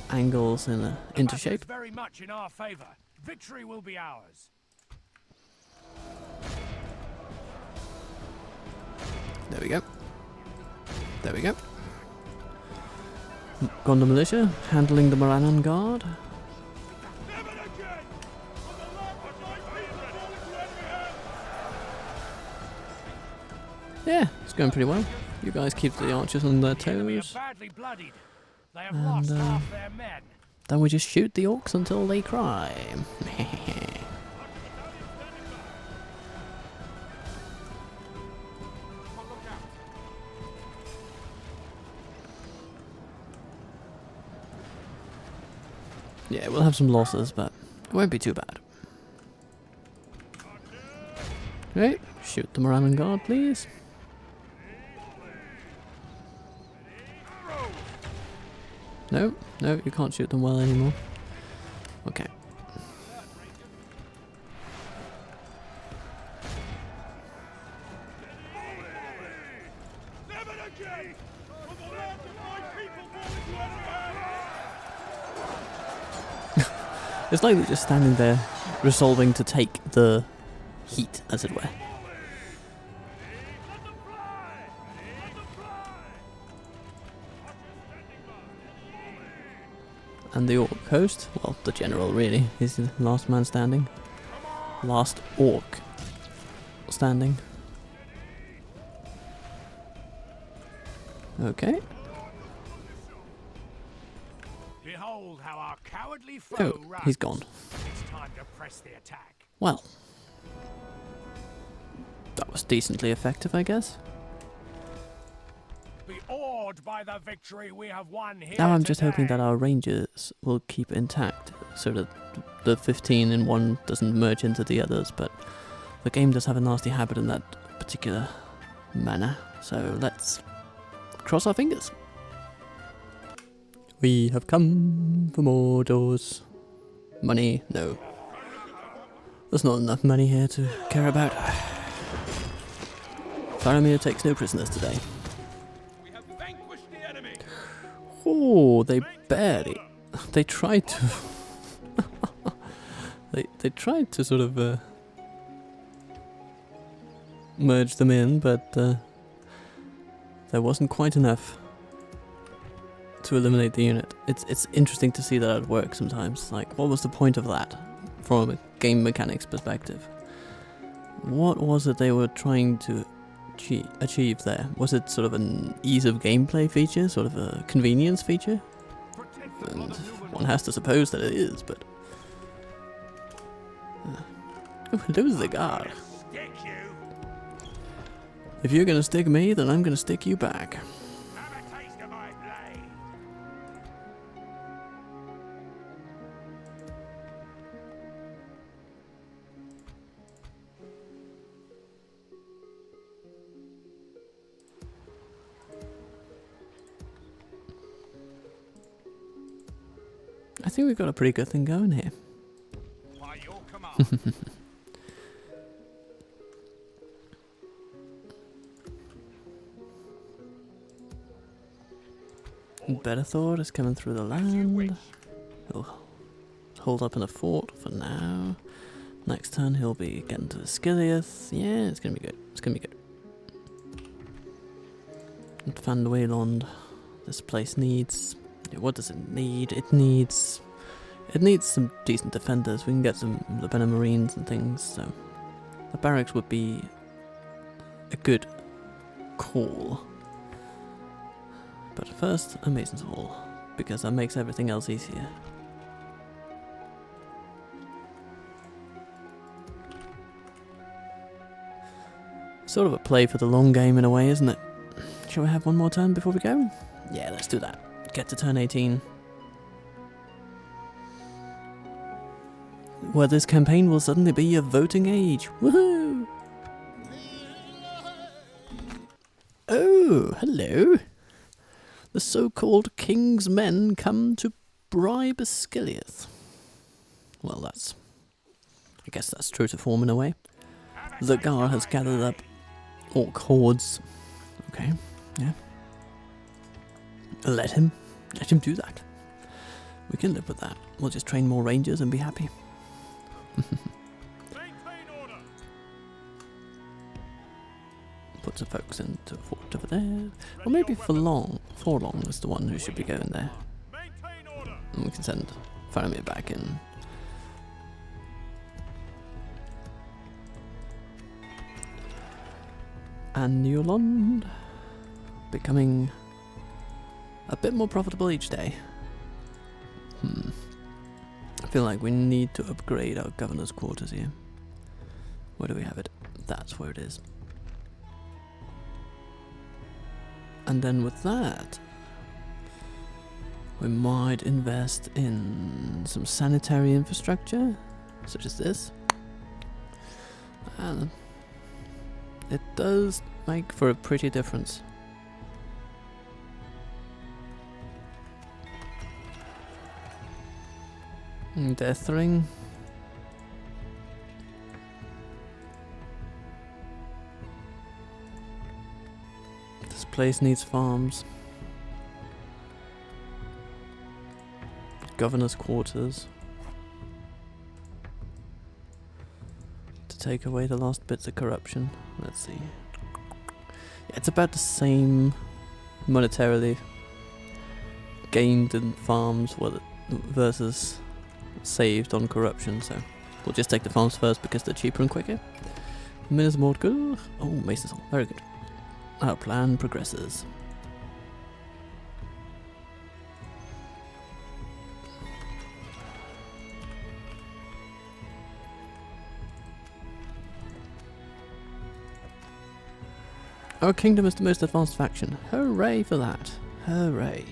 angles into shape.
Very much in our favor. Victory will be ours.
There we go. There we go. Gondor militia handling the Morannon guard. Yeah, it's going pretty well. You guys keep the archers on their toes.
They have lost half their men.
Then we just shoot the orcs until they cry. Yeah, we'll have some losses, but it won't be too bad. Right, shoot the Morannon guard, please. No, no, you can't shoot them well anymore. Okay. It's like they're just standing there, resolving to take the heat, as it were. And the orc host, well, the general really, is the last man standing. Last orc standing. Okay.
Behold how our cowardly foe
Oh, he's gone.
It's time to press the attack.
Well, that was decently effective, I guess.
Be awed by the victory we have won here
Now I'm just hoping
today.
that our rangers will keep intact, so that the 15 in one doesn't merge into the others, but the game does have a nasty habit in that particular manner, so let's cross our fingers. We have come for more doors. Money? No. There's not enough money here to care about. Faramir takes no prisoners today.
We have vanquished the enemy.
Oh, they barely. They tried to. they tried to sort of merge them in, but there wasn't quite enough to eliminate the unit. It's interesting to see that it works sometimes. Like, what was the point of that from a game mechanics perspective? What was it they were trying to achieve there? Was it sort of an ease of gameplay feature, sort of a convenience feature? And one has to suppose that it is, but... Oh, lose the guard.
Stick you.
If you're gonna stick me, then I'm gonna stick you back.
Have a taste of my blade.
I think we've got a pretty good thing going here.
By your command.
Bellathor is coming through the land. He'll hold up in a fort for now. Next turn he'll be getting to Skiliath. Yeah, it's gonna be good. It's gonna be good. And Fandwelond, this place needs... What does it need? It needs some decent defenders. We can get some Labenna Marines and things, so... The barracks would be a good call. But first, a Mason's Hall, because that makes everything else easier. Sort of a play for the long game in a way, isn't it? Shall we have one more turn before we go? Yeah, let's do that. Get to turn 18. Where this campaign will suddenly be a voting age. Woohoo! Oh, Oh, hello. The so-called king's men come to bribe Ascilius. Well, I guess that's true to form in a way. Ziegler has gathered up orc hordes. Okay, yeah. Let him do that. We can live with that. We'll just train more rangers and be happy. Put some folks into a fort over there. Or maybe Forlong is the one who should be going there. And we can send Faramir back in. And Newland becoming a bit more profitable each day. I feel like we need to upgrade our governor's quarters here. Where do we have it? That's where it is. And then with that, we might invest in some sanitary infrastructure, such as this. And it does make for a pretty difference. Death ring. This place needs farms. Governor's quarters. To take away the last bits of corruption. Let's see. Yeah, it's about the same monetarily gained in farms versus saved on corruption, so we'll just take the farms first because they're cheaper and quicker. Minas Morgul. Oh, Mason's Hall. Very good. Our plan progresses. Our kingdom is the most advanced faction. Hooray for that. Hooray.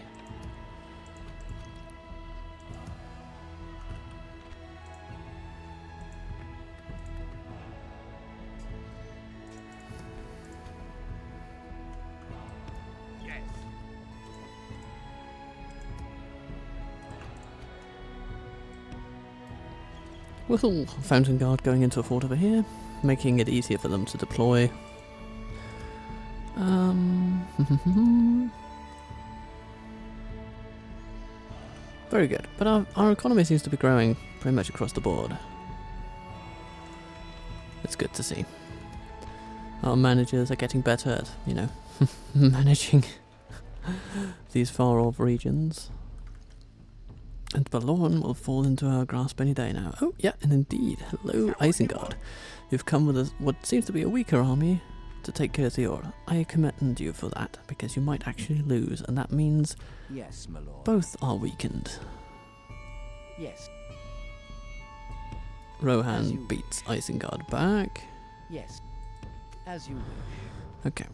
Little fountain guard going into a fort over here, making it easier for them to deploy. Very good, but our economy seems to be growing pretty much across the board. It's good to see. Our managers are getting better at, managing these far-off regions. And Balorn will fall into our grasp any day now. Oh, yeah, and indeed. Hello, Isengard. You've come with what seems to be a weaker army to take care of the Order. I commend you for that, because you might actually lose, and that means
Yes, my lord.
both are weakened.
Yes.
Rohan beats Isengard back.
Yes. As you wish.
Okay.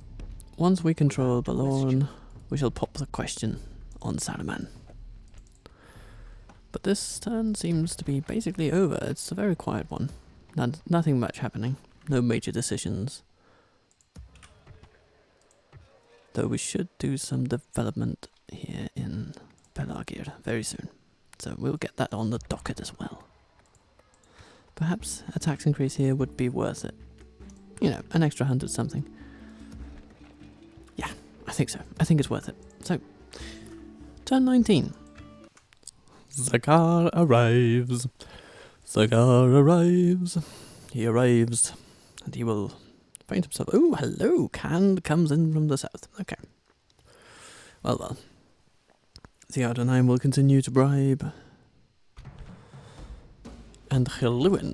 Once we control Balorn, we shall pop the question on Saruman. But this turn seems to be basically over. It's a very quiet one. Nothing much happening. No major decisions. Though we should do some development here in Pelargir very soon. So we'll get that on the docket as well. Perhaps a tax increase here would be worth it. An extra 100 something. Yeah, I think so. I think it's worth it. So, turn 19. Ziegler arrives. Ziegler arrives. He arrives. And he will find himself. Oh, hello. Cand comes in from the south. Okay. Well. The Adrian will continue to bribe. And Hirluin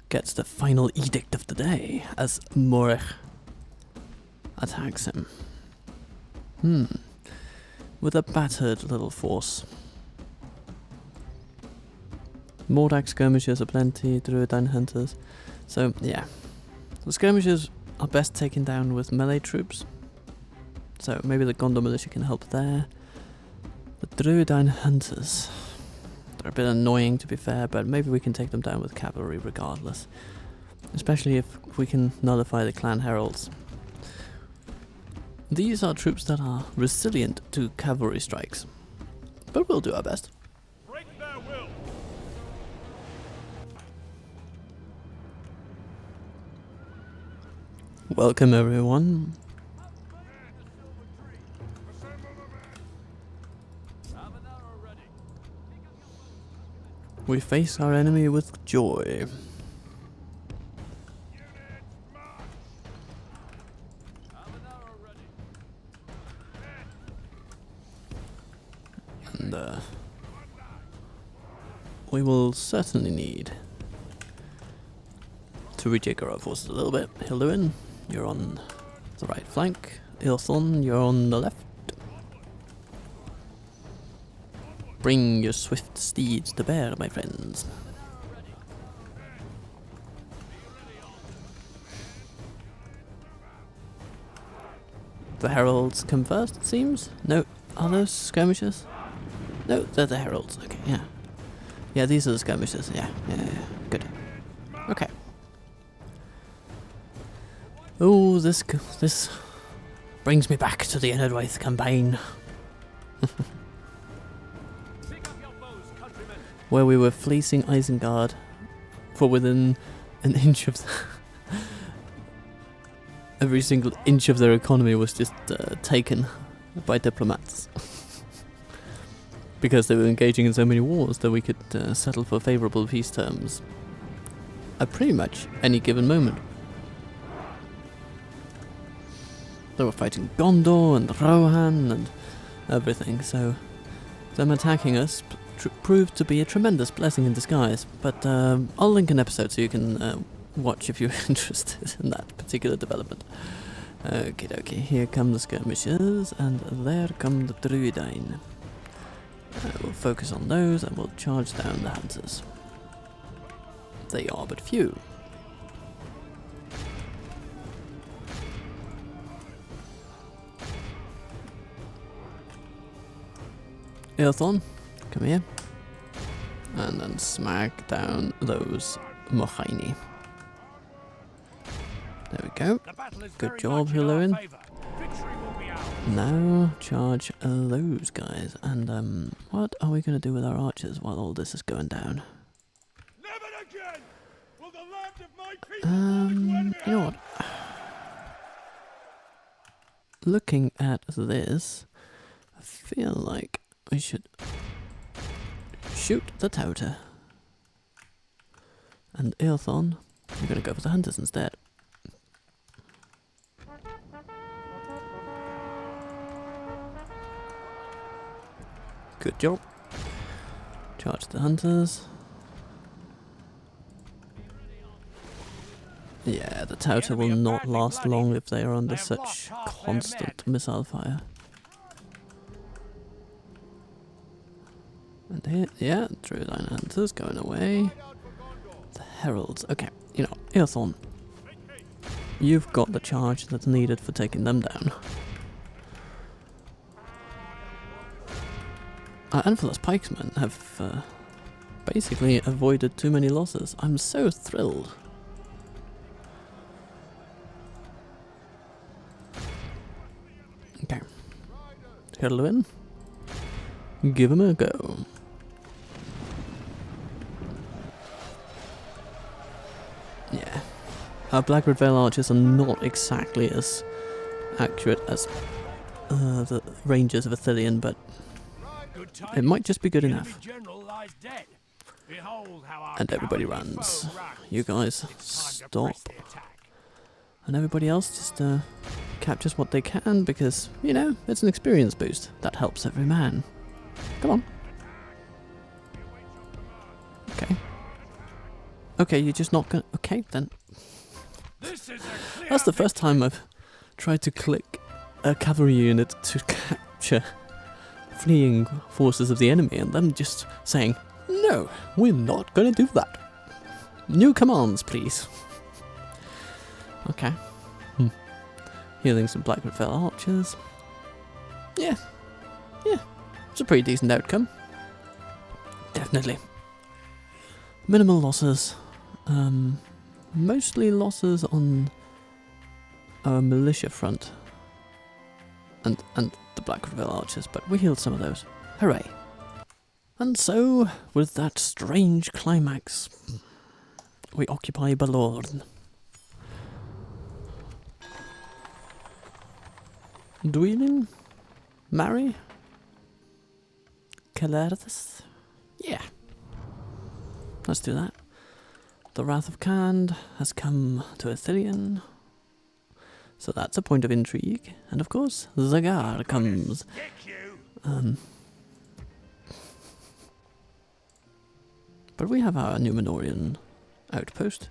gets the final edict of the day as Morech attacks him. With a battered little force. Mordak skirmishers are plenty, Druidine hunters. So, yeah. The skirmishers are best taken down with melee troops. So, maybe the Gondor militia can help there. The Druidine hunters. They're a bit annoying to be fair, but maybe we can take them down with cavalry regardless. Especially if we can nullify the clan heralds. These are troops that are resilient to cavalry strikes, but we'll do our best.
Break their will.
Welcome everyone. We face our enemy with joy. And we will certainly need to rejigger our forces a little bit. Hirluin, you're on the right flank. Ilthon, you're on the left. Bring your swift steeds to bear, my friends. The heralds come first, it seems. No, are those skirmishers? No, they're the heralds. Okay, yeah. Yeah, these are the skirmishers. Yeah, good. Okay. Oh, this brings me back to the Innerwraith campaign. Where we were fleecing Isengard for within an inch of every single inch of their economy was just taken by diplomats. Because they were engaging in so many wars that we could settle for favourable peace terms at pretty much any given moment. They were fighting Gondor and Rohan and everything, so them attacking us proved to be a tremendous blessing in disguise. But I'll link an episode so you can watch if you're interested in that particular development. Okie dokie, here come the skirmishers, and there come the Druidine. We'll focus on those and we'll charge down the hunters. They are but few. Ilthon, come here. And then smack down those Mohaini. There we go. Good job, Hirluin. Now charge those guys. And what are we going to do with our archers while all this is going down? You know what? Looking at this, I feel like we should shoot the touter. And Ilthon, you're going to go for the hunters instead. Good job. Charge the hunters. Yeah, the touter will not last long if they are under such constant missile fire. And here, yeah, Druidine hunters going away. The heralds, okay, you know, Ilthon, you've got the charge that's needed for taking them down. Anfilos pikemen have basically avoided too many losses. I'm so thrilled. Okay. Hirluin, give him a go. Yeah. Our Blackwood Vale archers are not exactly as accurate as the Rangers of Athelion, but it might just be good enough. And everybody runs. You guys stop. And everybody else just captures what they can because, you know, it's an experience boost. That helps every man. Come on. Okay. Okay, you're just not gonna... Okay, then. That's the first time I've tried to click a cavalry unit to capture fleeing forces of the enemy and them just saying, no, we're not gonna do that. New commands, please. Okay. Healing some Blackwood Vale archers. Yeah. Yeah. It's a pretty decent outcome. Definitely. Minimal losses. Mostly losses on our militia front. And the Black Reveal archers, but we healed some of those. Hooray. And so, with that strange climax, we occupy Balorn. Do we even marry Calerthus? Yeah. Let's do that. The Wrath of Khand has come to Ithilien. So that's a point of intrigue. And of course, Zagar comes. But we have our Numenorian outpost.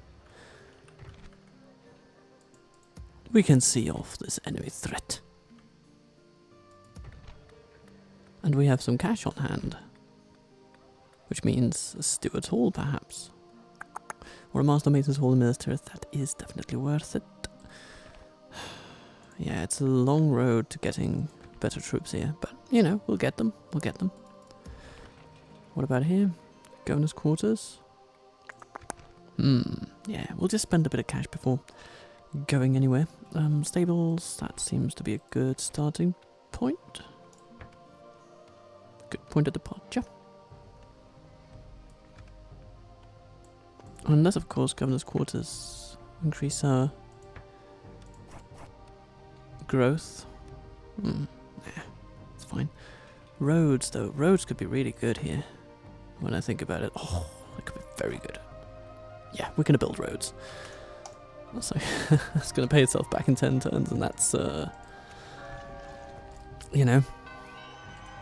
We can see off this enemy threat. And we have some cash on hand. Which means a Steward's Hall, perhaps. Or a Master Mason's Hall in Minas Tirith. That is definitely worth it. Yeah, it's a long road to getting better troops here. But, you know, we'll get them. We'll get them. What about here? Governor's quarters? Yeah, we'll just spend a bit of cash before going anywhere. Stables, that seems to be a good starting point. Good point of departure. Unless, of course, Governor's quarters increase our growth. Yeah, it's fine. Roads, though. Roads could be really good here. When I think about it, oh, that could be very good. Yeah, we're going to build roads. So it's going to pay itself back in 10 turns, and that's, you know,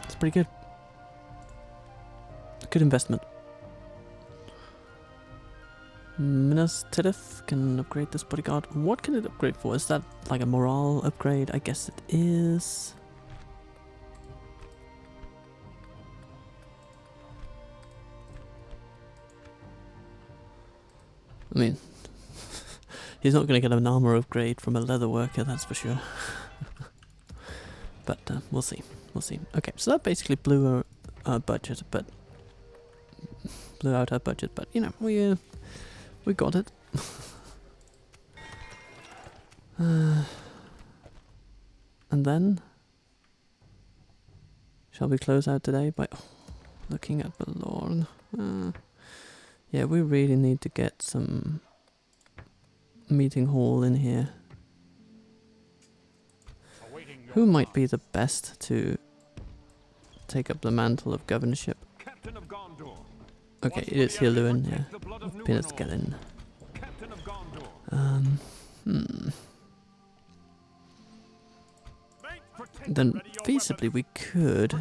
it's pretty good. Good investment. Minas Tirith can upgrade this bodyguard. What can it upgrade for? Is that like a morale upgrade? I guess it is. I mean, he's not going to get an armor upgrade from a leather worker, that's for sure. But we'll see. We'll see. Okay, so that basically blew our budget, but blew out our budget. But you know, we got it. And then, shall we close out today by looking at Balorn? Yeah, we really need to get some meeting hall in here. Who might be the best to take up the mantle of governorship? Okay, it is Hirluin, yeah. Pinaskelin. Then feasibly we could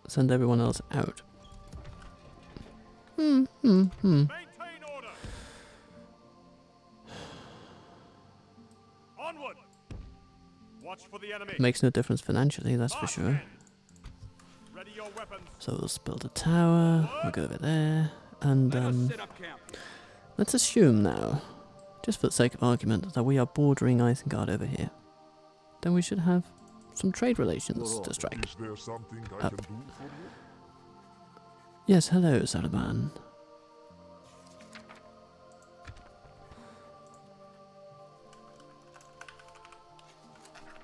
send everyone else out.
Maintain order. Onward. Watch for the enemy.
Makes no difference financially, that's for sure.
Ready your weapons.
So we'll build a tower, we'll go over there, and let's assume now, just for the sake of argument, that we are bordering Isengard over here. Then we should have some trade relations to strike.
Is there something I can do for you?
Yes, hello, Saruman.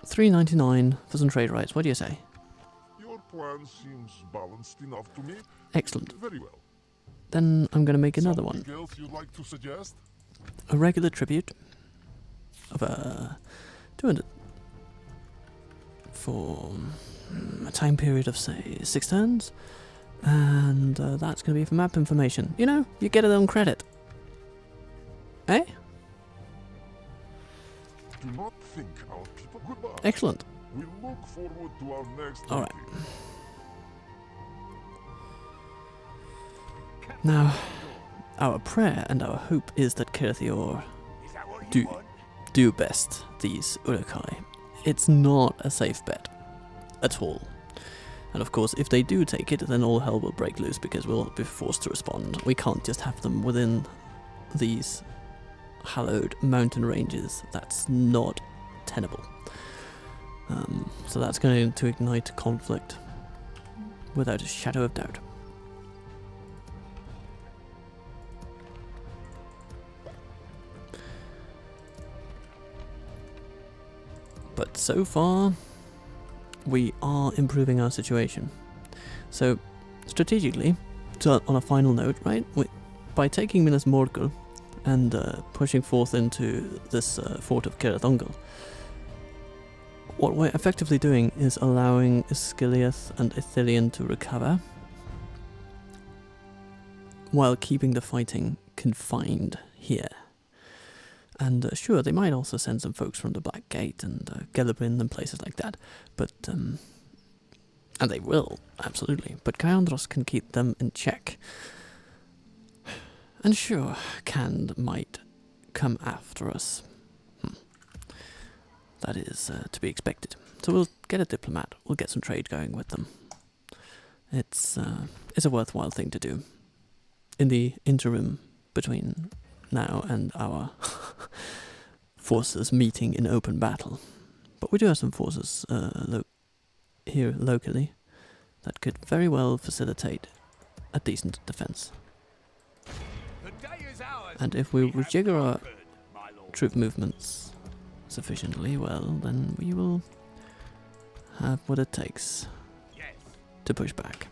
$3.99 for some trade rights. What do you say?
Your plan seems balanced enough to me.
Excellent.
Very well.
Then I'm going to make another one.
Something else you'd like to suggest?
A regular tribute of 200 for a time period of, say, 6 turns. And that's going to be for map information. You know, you get it on credit. Eh?
Do not think our people. Goodbye.
Excellent.
We look forward to our next
Alright.
meeting.
Now, our prayer and our hope is that Kirithior
Is that what you want?
do best these Urukai. It's not a safe bet at all. And of course, if they do take it, then all hell will break loose because we'll be forced to respond. We can't just have them within these hallowed mountain ranges. That's not tenable. So that's going to ignite conflict without a shadow of doubt. But so far, we are improving our situation. So, strategically, on a final note, right, by taking Minas Morgul and pushing forth into this fort of Carathongal, what we're effectively doing is allowing Isgiliath and Ithilien to recover, while keeping the fighting confined here. And sure, they might also send some folks from the Black Gate and Gelabrin and places like that, but and they will, absolutely, but Caandros can keep them in check. And sure, Cand might come after us. That is to be expected. So we'll get a diplomat, we'll get some trade going with them. It's a worthwhile thing to do. In the interim between now and our forces meeting in open battle. But we do have some forces here locally that could very well facilitate a decent defense. And if we rejigger our troop movements sufficiently well, then we will have what it takes to push back.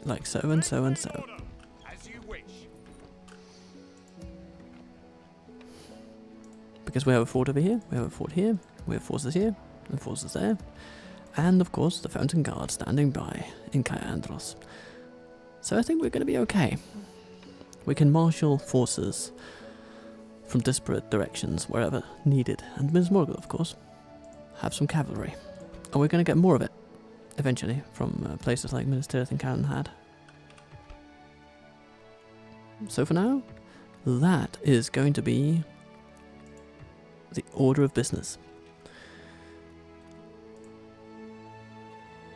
Like so and so and so. Because we have a fort over here, we have a fort here, we have forces here, and forces there, and of course the Fountain Guard standing by in Caandros. So I think we're going to be okay. We can marshal forces from disparate directions wherever needed, and Minas Morgul, of course, have some cavalry. And we're going to get more of it, eventually, from places like Minas Tirith and Caranhad. So for now, that is going to be the order of business.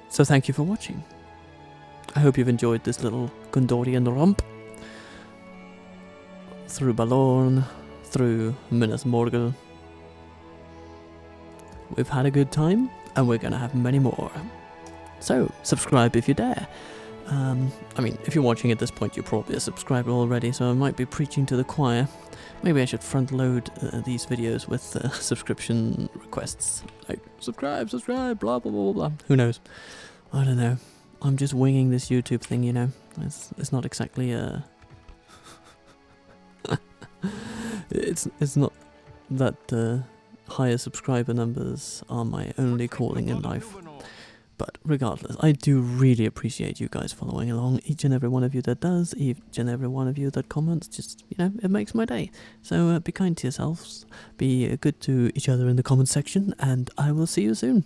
So thank you for watching. I hope you've enjoyed this little Gondorian romp through Balorn, through Minas Morgul. We've had a good time, and we're going to have many more. So, subscribe if you dare. I mean, if you're watching at this point, you're probably a subscriber already, so I might be preaching to the choir. Maybe I should front load these videos with subscription requests. Like, subscribe, blah, blah, blah, blah. Who knows? I don't know. I'm just winging this YouTube thing, you know. It's not exactly it's not that higher subscriber numbers are my only calling in life. But regardless, I do really appreciate you guys following along. Each and every one of you that does, each and every one of you that comments, just, you know, it makes my day. So be kind to yourselves, be good to each other in the comment section, and I will see you soon.